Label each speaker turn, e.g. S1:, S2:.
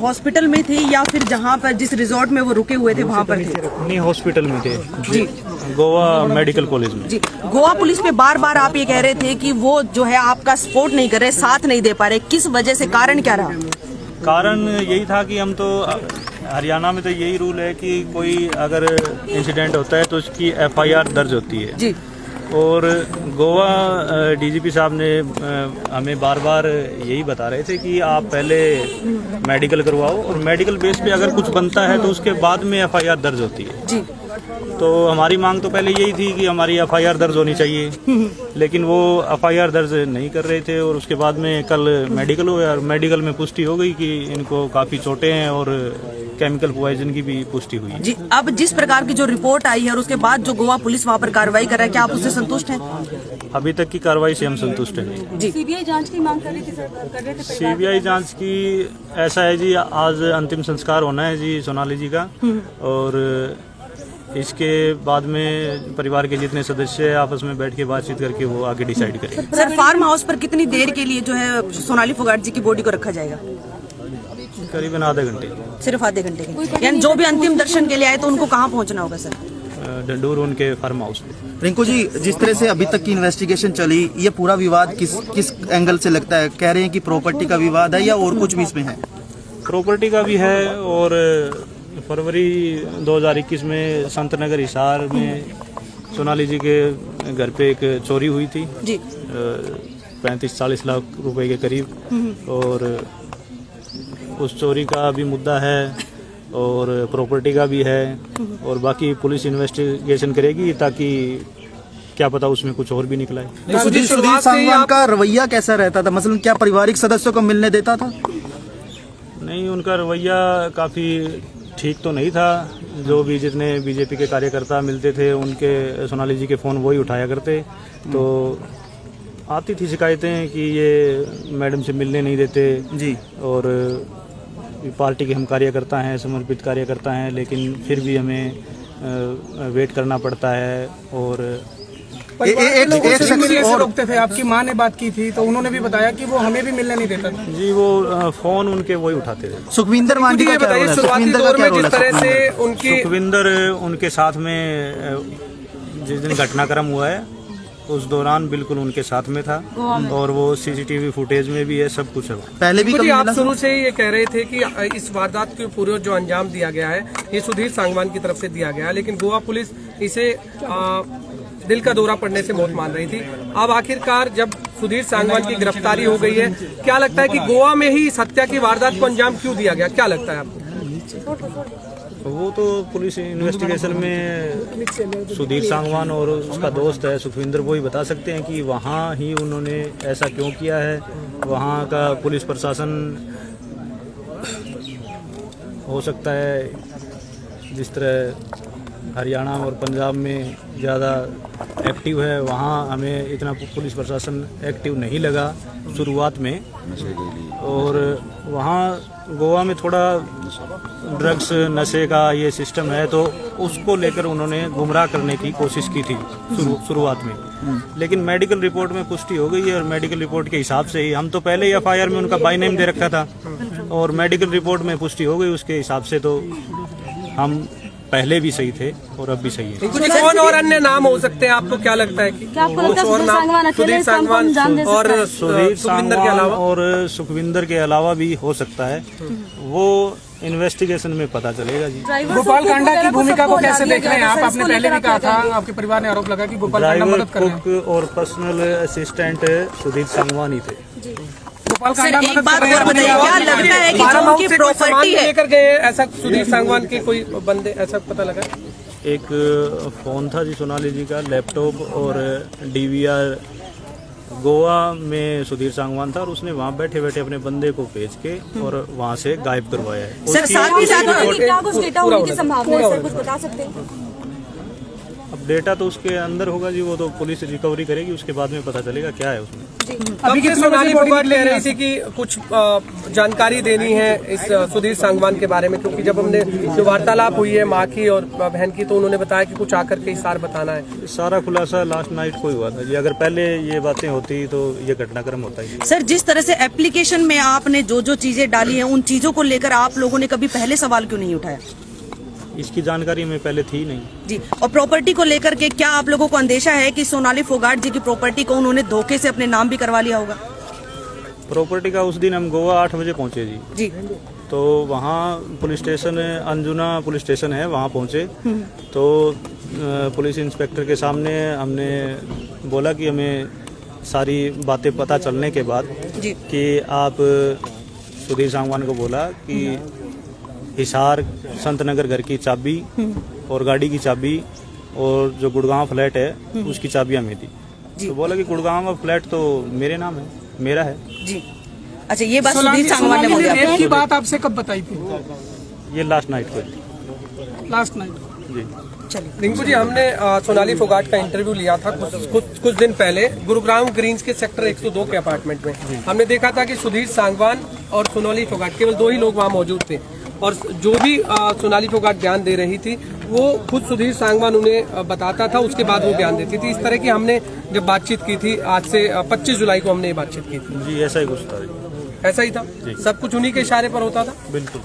S1: Hospital में थे या फिर जहाँ पर जिस रिजॉर्ट में वो रुके हुए थे वहाँ पर थे?
S2: नहीं, हॉस्पिटल में थे जी, गोवा मेडिकल कॉलेज में।
S1: जी, गोवा पुलिस पे बार बार आप ये कह रहे थे कि वो जो है आपका सपोर्ट नहीं कर रहे, साथ नहीं दे पा रहे, किस वजह से, कारण क्या रहा?
S2: कारण यही था कि हम तो हरियाणा में तो यही रूल है कि कोई अगर इंसिडेंट होता है तो उसकी FIR दर्ज होती है
S1: जी।
S2: और गोवा DGP साहब ने हमें बार बार यही बता रहे थे कि आप पहले मेडिकल करवाओ और मेडिकल बेस पे अगर कुछ बनता है तो उसके बाद में FIR दर्ज होती है
S1: जी।
S2: तो हमारी मांग तो पहले यही थी कि हमारी FIR दर्ज होनी चाहिए, लेकिन वो FIR दर्ज नहीं कर रहे थे और उसके बाद में कल मेडिकल हुआ और मेडिकल में पुष्टि हो गई कि इनको काफ़ी चोटें हैं और केमिकल पॉइजन की भी पुष्टि हुई
S1: जी। अब जिस प्रकार की जो रिपोर्ट आई है और उसके बाद जो गोवा पुलिस वहाँ पर कार्रवाई कर रहा है, क्या आप उससे संतुष्ट हैं?
S2: अभी तक की कार्रवाई से हम संतुष्ट हैं
S1: जी।
S3: CBI जांच की मांग कर रही थी सर,
S2: CBI जांच की ऐसा है जी, आज अंतिम संस्कार होना है जी सोनाली जी का और इसके बाद में परिवार के जितने सदस्य हैं आपस में बैठ के बातचीत करके वो आगे डिसाइड करेंगे।
S1: सर, फार्म हाउस पर कितनी देर के लिए जो है सोनाली फोगाट जी की बॉडी को रखा जाएगा?
S2: करीबन आधे घंटे।
S1: सिर्फ आधे घंटे के? यानी जो भी अंतिम दर्शन के लिए आए तो उनको कहाँ पहुँचना होगा सर?
S2: डंडूर उनके फार्म हाउस में।
S4: रिंकू जी, जिस तरह से अभी तक की इन्वेस्टिगेशन चली, ये पूरा विवाद किस एंगल से लगता है? कह रहे हैं कि प्रॉपर्टी का विवाद है या और कुछ भी इसमें है?
S2: प्रॉपर्टी का भी है और फरवरी 2021 में संत नगर हिसार में सोनाली जी के घर पे एक चोरी हुई थी
S1: जी।
S2: 35-40 लाख रुपए के करीब और उस चोरी का भी मुद्दा है और प्रॉपर्टी का भी है और बाकी पुलिस इन्वेस्टिगेशन करेगी ताकि क्या पता उसमें कुछ और भी निकला है।
S4: सुधीर सांगवान का रवैया कैसा रहता था? मसलन क्या पारिवारिक सदस्यों को मिलने देता था?
S2: नहीं, उनका रवैया काफ़ी ठीक तो नहीं था। जो भी जितने बीजेपी के कार्यकर्ता मिलते थे उनके सोनाली जी के फ़ोन वही उठाया करते, तो आती थी शिकायतें कि ये मैडम से मिलने नहीं देते जी और पार्टी के हम कार्यकर्ता हैं, समर्पित कार्यकर्ता हैं, लेकिन फिर भी हमें वेट करना पड़ता है और
S5: रोकते थे। आपकी माँ ने बात की थी तो उन्होंने भी बताया कि वो हमें भी मिलने नहीं देता था
S2: जी, वो फोन उनके वही उठाते थे।
S4: सुखविंदर मांझी का क्या रोल है? सुखविंदर का क्या रोल है?
S2: सुखविंदर उनके साथ में जिस दिन घटनाक्रम हुआ है उस दौरान बिल्कुल उनके साथ में था और वो CCTV फुटेज में भी है, सब कुछ है।
S4: पहले भी
S5: आप शुरू से ही ये कह रहे थे कि इस वारदात के पूरे जो अंजाम दिया गया है ये सुधीर सांगवान की तरफ से दिया गया है, लेकिन गोवा पुलिस इसे दिल का दौरा पड़ने से मौत मान रही थी। अब आखिरकार जब सुधीर सांगवान की गिरफ्तारी हो गई है, क्या लगता है कि गोवा में ही इस हत्या की वारदात को अंजाम क्यों दिया गया? क्या लगता है आपको?
S2: वो तो पुलिस इन्वेस्टिगेशन में सुधीर सांगवान और उसका दोस्त है सुखविंदर वो ही बता सकते हैं कि वहाँ ही उन्होंने ऐसा क्यों किया है। वहाँ का पुलिस प्रशासन हो सकता है जिस तरह हरियाणा और पंजाब में ज़्यादा एक्टिव है, वहाँ हमें इतना पुलिस प्रशासन एक्टिव नहीं लगा शुरुआत में और वहाँ गोवा में थोड़ा ड्रग्स नशे का ये सिस्टम है तो उसको लेकर उन्होंने गुमराह करने की कोशिश की थी शुरुआत में, लेकिन मेडिकल रिपोर्ट में पुष्टि हो गई है और मेडिकल रिपोर्ट के हिसाब से ही हम तो पहले ही FIR में उनका बाय नेम दे रखा था और मेडिकल रिपोर्ट में पुष्टि हो गई, उसके हिसाब से तो हम पहले भी सही थे और अब भी सही है।
S5: कुछ कौन और अन्य नाम हो सकते हैं? आपको क्या लगता है कि सुधीर सांगवान और
S2: सुखविंदर के अलावा भी हो सकता है, वो इन्वेस्टिगेशन में पता चलेगा जी।
S5: गोपाल कांडा की भूमिका को कैसे देख रहे हैं आप? आपने पहले भी कहा था, आपके परिवार ने आरोप लगा कि गोपाल कांडा मदद कर रहे हैं।
S2: कुक और पर्सनल असिस्टेंट सुधीर सांगवान ही थे।
S1: सर, एक बात और बताइए, क्या लगता है कि जो उनकी प्रॉपर्टी है
S5: लेकर गए ऐसा सुधीर सांगवान के कोई बंदे ऐसा पता लगा?
S2: एक फोन था जी सोनाली जी का, लैपटॉप और DVR गोवा में सुधीर सांगवान था और उसने वहाँ बैठे बैठे अपने बंदे को भेज के और वहाँ से गायब करवाया है।
S1: सर, साथ ही साथ
S3: क्या कुछ डेटा होने की संभावना है सर, कुछ बता सकते हैं?
S2: अब डेटा तो उसके अंदर होगा जी, वो तो पुलिस रिकवरी करेगी, उसके बाद में पता चलेगा क्या है उसमें।
S5: तब से सोनाली फोगाट कह रही थी कि कुछ जानकारी देनी है इस सुधीर सांगवान के बारे में, क्योंकि जब हमने जो वार्तालाप हुई है माँ की और बहन की, तो उन्होंने बताया कि कुछ आकर के इशार बताना है।
S2: सारा खुलासा लास्ट नाइट को ही हुआ था जी। अगर पहले ये बातें होती तो ये घटनाक्रम होता ही।
S1: सर, जिस तरह से एप्लीकेशन में आपने जो जो चीजें डाली हैं, उन चीजों को लेकर आप लोगों ने कभी पहले सवाल क्यों नहीं उठाया?
S2: इसकी जानकारी में पहले थी नहीं
S1: जी। और प्रॉपर्टी को लेकर के क्या आप लोगों को अंदेशा है कि सोनाली फोगाट जी की प्रॉपर्टी को उन्होंने धोखे से अपने नाम भी करवा लिया होगा?
S2: प्रॉपर्टी का उस दिन हम गोवा 8 बजे पहुंचे जी। तो वहाँ police station Anjuna police station है, वहाँ पहुँचे तो पुलिस इंस्पेक्टर के सामने हमने बोला कि हमें सारी बातें पता चलने के बाद कि आप सुधीर सांगवान को बोला कि हिसार संत नगर घर की चाबी और गाड़ी की चाबी और जो गुड़गांव फ्लैट है उसकी चाबियां हमें दी। तो बोला कि गुड़गांव फ्लैट तो मेरे नाम है, मेरा है जी।
S1: अच्छा, ये बात सुधीर सांगवान ने बोली।
S6: रेप की बात आपसे कब बताई थी?
S2: ये लास्ट नाइट को।
S6: लास्ट नाइट
S2: जी।
S5: रिंकू जी, हमने सोनाली फोगाट का इंटरव्यू लिया था कुछ दिन पहले गुरुग्राम ग्रीन्स के सेक्टर 102 के अपार्टमेंट में। हमने देखा था कि सुधीर सांगवान और सोनाली फोगाट केवल 2 ही लोग वहाँ मौजूद थे, और जो भी सोनाली फोगाट बयान दे रही थी वो खुद सुधीर सांगवान उन्हें बताता था, उसके बाद वो बयान देती थी। इस तरह की हमने जब बातचीत की थी, आज से 25 जुलाई को हमने ये बातचीत की थी
S2: जी। ऐसा ही कुछ था,
S5: ऐसा ही था, सब कुछ उन्हीं के इशारे पर होता था।
S2: बिल्कुल।